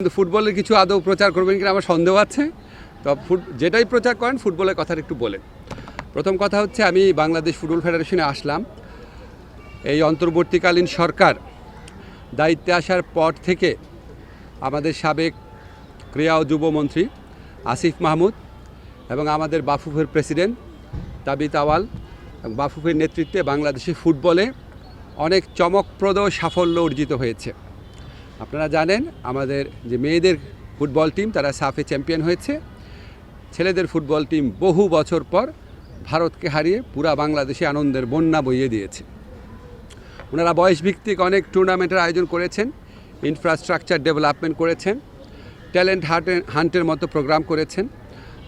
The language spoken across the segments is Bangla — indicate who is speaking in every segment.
Speaker 1: কিন্তু ফুটবলের কিছু আদৌ প্রচার করবেন কিনা আমার সন্দেহ আছে। তো যেটাই প্রচার করেন ফুটবলের কথাটা একটু বলেন। প্রথম কথা হচ্ছে আমি বাংলাদেশ ফুটবল ফেডারেশনে আসলাম এই অন্তর্বর্তীকালীন সরকার দায়িত্বে আসার পর থেকে আমাদের সাবেক ক্রীড়া ও যুবমন্ত্রী আসিফ মাহমুদ এবং আমাদের বাফুফের প্রেসিডেন্ট তাবিত আওয়াল এবং বাফুফের নেতৃত্বে বাংলাদেশের ফুটবলে অনেক চমকপ্রদ সাফল্য অর্জিত হয়েছে। আপনারা জানেন আমাদের যে মেয়েদের ফুটবল টিম তারা সাফে চ্যাম্পিয়ন হয়েছে। ছেলেদের ফুটবল টিম বহু বছর পর ভারতকে হারিয়ে পুরা বাংলাদেশে আনন্দের বন্যা বইয়ে দিয়েছে। ওনারা বয়সভিত্তিক অনেক টুর্নামেন্টের আয়োজন করেছেন, ইনফ্রাস্ট্রাকচার ডেভেলপমেন্ট করেছেন, ট্যালেন্ট হান্টের মতো প্রোগ্রাম করেছেন।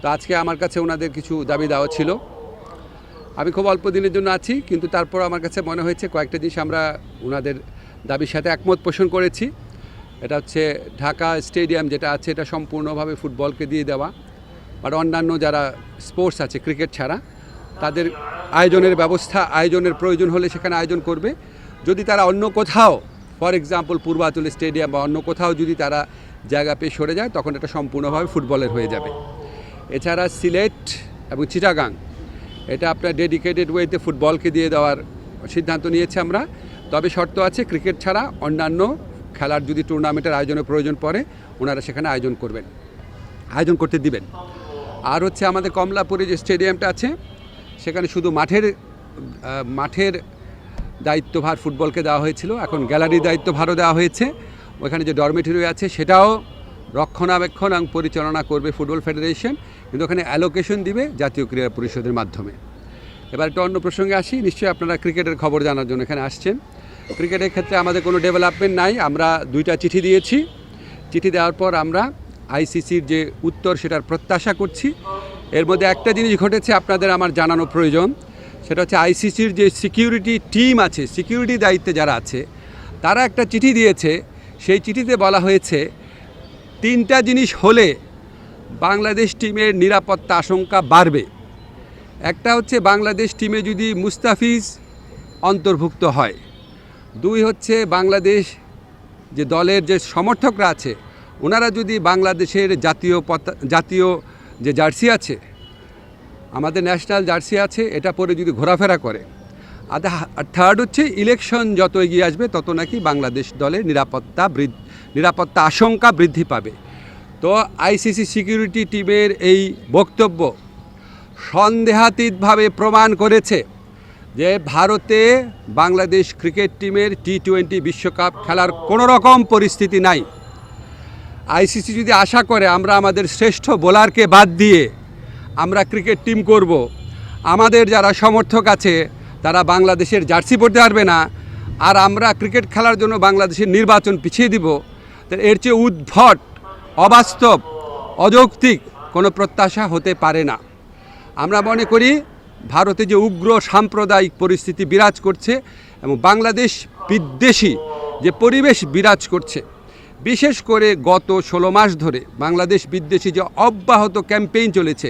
Speaker 1: তো আজকে আমার কাছে ওনাদের কিছু দাবি দেওয়া ছিল। আমি খুব অল্প দিনের জন্য আছি, কিন্তু তারপর আমার কাছে মনে হয়েছে কয়েকটা জিনিস আমরা ওনাদের দাবির সাথে একমত পোষণ করেছি। এটা হচ্ছে ঢাকা স্টেডিয়াম যেটা আছে এটা সম্পূর্ণভাবে ফুটবলকে দিয়ে দেওয়া, আর অন্যান্য যারা স্পোর্টস আছে ক্রিকেট ছাড়া তাদের আয়োজনের প্রয়োজন হলে সেখানে আয়োজন করবে। যদি তারা অন্য কোথাও ফর এক্সাম্পল পূর্বাঞ্চল স্টেডিয়াম বা অন্য কোথাও যদি তারা জায়গা পেয়ে সরে যায় তখন এটা সম্পূর্ণভাবে ফুটবলের হয়ে যাবে। এছাড়া সিলেট এবং চিটাগাং এটা আপনার ডেডিকেটেড ওয়েতে ফুটবলকে দিয়ে দেওয়ার সিদ্ধান্ত নিয়েছে আমরা। তবে শর্ত আছে ক্রিকেট ছাড়া অন্যান্য খেলার যদি টুর্নামেন্টের আয়োজনের প্রয়োজন পড়ে ওনারা সেখানে আয়োজন করতে দিবেন। আর হচ্ছে আমাদের কমলাপুরে যে স্টেডিয়ামটা আছে সেখানে শুধু মাঠের দায়িত্বভার ফুটবলকে দেওয়া হয়েছিল, এখন গ্যালারির দায়িত্বভারও দেওয়া হয়েছে। ওখানে যে ডরমেটরি আছে সেটাও রক্ষণাবেক্ষণ এবং পরিচালনা করবে ফুটবল ফেডারেশন, কিন্তু ওখানে অ্যালোকেশন দিবে জাতীয় ক্রীড়া পরিষদের মাধ্যমে। এবার একটা অন্য প্রসঙ্গে আসি। নিশ্চয়ই আপনারা ক্রিকেটের খবর জানার জন্য এখানে আসছেন। ক্রিকেটের ক্ষেত্রে আমাদের কোনো ডেভেলপমেন্ট নাই। আমরা 2টা চিঠি দিয়েছি। চিঠি দেওয়ার পর আমরা আইসিসির যে উত্তর সেটার প্রত্যাশা করছি। এর মধ্যে একটা জিনিস ঘটেছে আপনাদের আমার জানানো প্রয়োজন, সেটা হচ্ছে আইসিসির যে সিকিউরিটি টিম আছে, সিকিউরিটি দায়িত্বে যারা আছে তারা একটা চিঠি দিয়েছে। সেই চিঠিতে বলা হয়েছে 3টা জিনিস হলে বাংলাদেশ টিমের নিরাপত্তা আশঙ্কা বাড়বে। একটা হচ্ছে বাংলাদেশ টিমে যদি মুস্তাফিজ অন্তর্ভুক্ত হয়, 2 হচ্ছে বাংলাদেশ যে দলের যে সমর্থকরা আছে ওনারা যদি বাংলাদেশের জাতীয় যে জার্সি আছে, আমাদের ন্যাশনাল জার্সি আছে, এটা পরে যদি ঘোরাফেরা করে। আর 3rd হচ্ছে ইলেকশন যত এগিয়ে আসবে তত নাকি বাংলাদেশ দলের নিরাপত্তা আশঙ্কা বৃদ্ধি পাবে। তো আইসিসি সিকিউরিটি টিমের এই বক্তব্য সন্দেহাতীতভাবে প্রমাণ করেছে যে ভারতে বাংলাদেশ ক্রিকেট টিমের T20 বিশ্বকাপ খেলার কোনো রকম পরিস্থিতি নাই। আইসিসি যদি আশা করে আমরা আমাদের শ্রেষ্ঠ বোলারকে বাদ দিয়ে আমরা ক্রিকেট টিম করব, আমাদের যারা সমর্থক আছে তারা বাংলাদেশের জার্সি পরতে পারবে না, আর আমরা ক্রিকেট খেলার জন্য বাংলাদেশের নির্বাচন পিছিয়ে দিব, তো এর চেয়ে উদ্ভট, অবাস্তব, অযৌক্তিক কোনো প্রত্যাশা হতে পারে না। আমরা মনে করি ভারতে যে উগ্র সাম্প্রদায়িক পরিস্থিতি বিরাজ করছে এবং বাংলাদেশ বিদ্বেষী যে পরিবেশ বিরাজ করছে, বিশেষ করে গত 16 মাস ধরে বাংলাদেশ বিদ্বেষী যে অব্যাহত ক্যাম্পেইন চলেছে,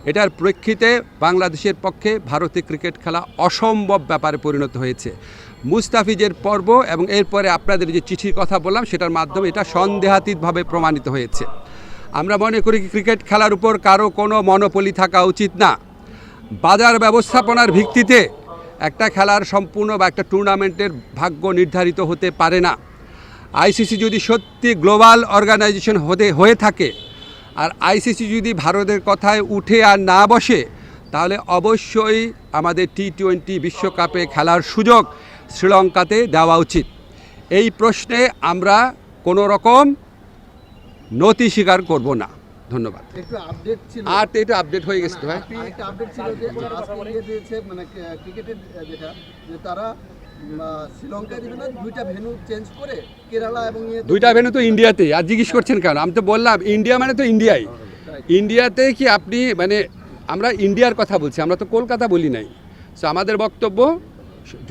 Speaker 1: এটার প্রেক্ষিতে বাংলাদেশের পক্ষে ভারতে ক্রিকেট খেলা অসম্ভব ব্যাপারে পরিণত হয়েছে। মুস্তাফিজের পর্ব এবং এরপরে আপনাদের যে চিঠির কথা বললাম সেটার মাধ্যমে এটা সন্দেহাতীতভাবে প্রমাণিত হয়েছে। আমরা মনে করি ক্রিকেট খেলার উপর কারো কোনো মনোপলি থাকা উচিত না। বাজার ব্যবস্থাপনার ভিত্তিতে একটা খেলার সম্পূর্ণ বা একটা টুর্নামেন্টের ভাগ্য নির্ধারিত হতে পারে না। আইসিসি যদি সত্যি গ্লোবাল অর্গানাইজেশন হয়ে থাকে আর আইসিসি যদি ভারতের কথায় উঠে আর না বসে, তাহলে অবশ্যই আমাদের T20 বিশ্বকাপে খেলার সুযোগ শ্রীলঙ্কাতে দেওয়া উচিত। এই প্রশ্নে আমরা কোনো রকম নতি স্বীকার করব না। ধন্যবাদ।
Speaker 2: একটু আপডেট ছিল,
Speaker 1: আর তো এটা আপডেট হয়ে গেছে তো ভাই।
Speaker 2: একটা আপডেট ছিল যে আজকে দিয়েছে মানে ক্রিকেটের যেটা যে তারা শ্রীলঙ্কায় দিবে না, 2টা ভেন্যু চেঞ্জ করে কেরালা এবং
Speaker 1: 2টা ভেন্যু তো ইন্ডিয়াতে। আর জিজ্ঞেস করছেন কেন? আমি তো বললাম ইন্ডিয়া মানে তো ইন্ডিয়াই। ইন্ডিয়াতে কি আপনি মানে আমরা ইন্ডিয়ার কথা বলছি, আমরা তো কলকাতা বলি নাই। সো আমাদের বক্তব্য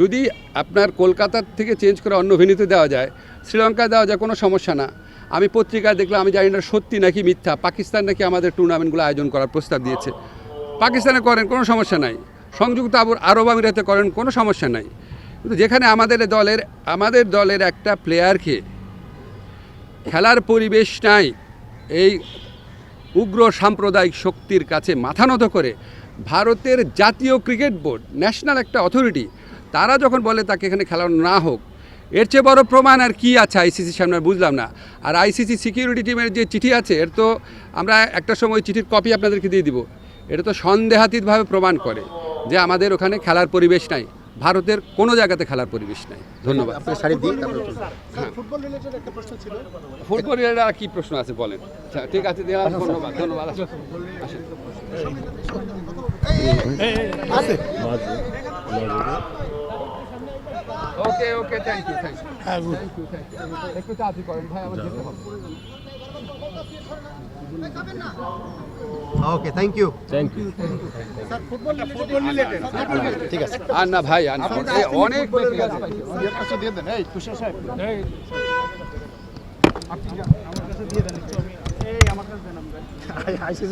Speaker 1: যদি আপনার কলকাতার থেকে চেঞ্জ করে অন্য ভেন্যুতে দেওয়া যায়, শ্রীলঙ্কায় দেওয়া যায়, কোনো সমস্যা না। আমি পত্রিকায় দেখলাম, আমি জানি না সত্যি নাকি মিথ্যা, পাকিস্তান নাকি আমাদের টুর্নামেন্টগুলো আয়োজন করার প্রস্তাব দিয়েছে। পাকিস্তানে করেন, কোনো সমস্যা নাই। সংযুক্ত আরব আমিরাতে করেন, কোনো সমস্যা নাই। কিন্তু যেখানে আমাদের দলের একটা প্লেয়ারকে খেলার পরিবেশ নাই, এই উগ্র সাম্প্রদায়িক শক্তির কাছে মাথা নত করে ভারতের জাতীয় ক্রিকেট বোর্ড, ন্যাশনাল একটা অথরিটি, তারা যখন বলে তাকে এখানে খেলানো না হোক, এর চেয়ে বড় প্রমাণ আর কি আছে আইসিসির সামনে? আর বুঝলাম না। আর আইসিসি সিকিউরিটি টিমের যে চিঠি আছে, এর তো আমরা একটা সময় চিঠির কপি আপনাদেরকে দিয়ে দিব, এটা তো সন্দেহাতীতভাবে প্রমাণ করে যে আমাদের ওখানে খেলার পরিবেশ নাই, ভারতের কোনো জায়গাতে খেলার পরিবেশ নাই। ধন্যবাদ।
Speaker 2: ফুটবল রিলেটেড একটা প্রশ্ন ছিল।
Speaker 1: ফুটবলের আর কি প্রশ্ন আছে বলেন? আচ্ছা, ঠিক আছে, দিলাম। ধন্যবাদ, ধন্যবাদ। আসুন। ওকে ওকে, থ্যাংক ইউ, থ্যাংক ইউ। একটু তাড়াতাড়ি করেন ভাই, আমার যেতে হবে।
Speaker 3: ওকে, থ্যাংক ইউ।
Speaker 2: ঠিক আছে।
Speaker 1: আর না ভাই, আর না, অনেক বেশি আছে।
Speaker 2: দিয়ে দেন, এই তুষার সাহেব।
Speaker 4: আমার কাছে দিয়ে দেন, এই আমার কাছে দেন আমরা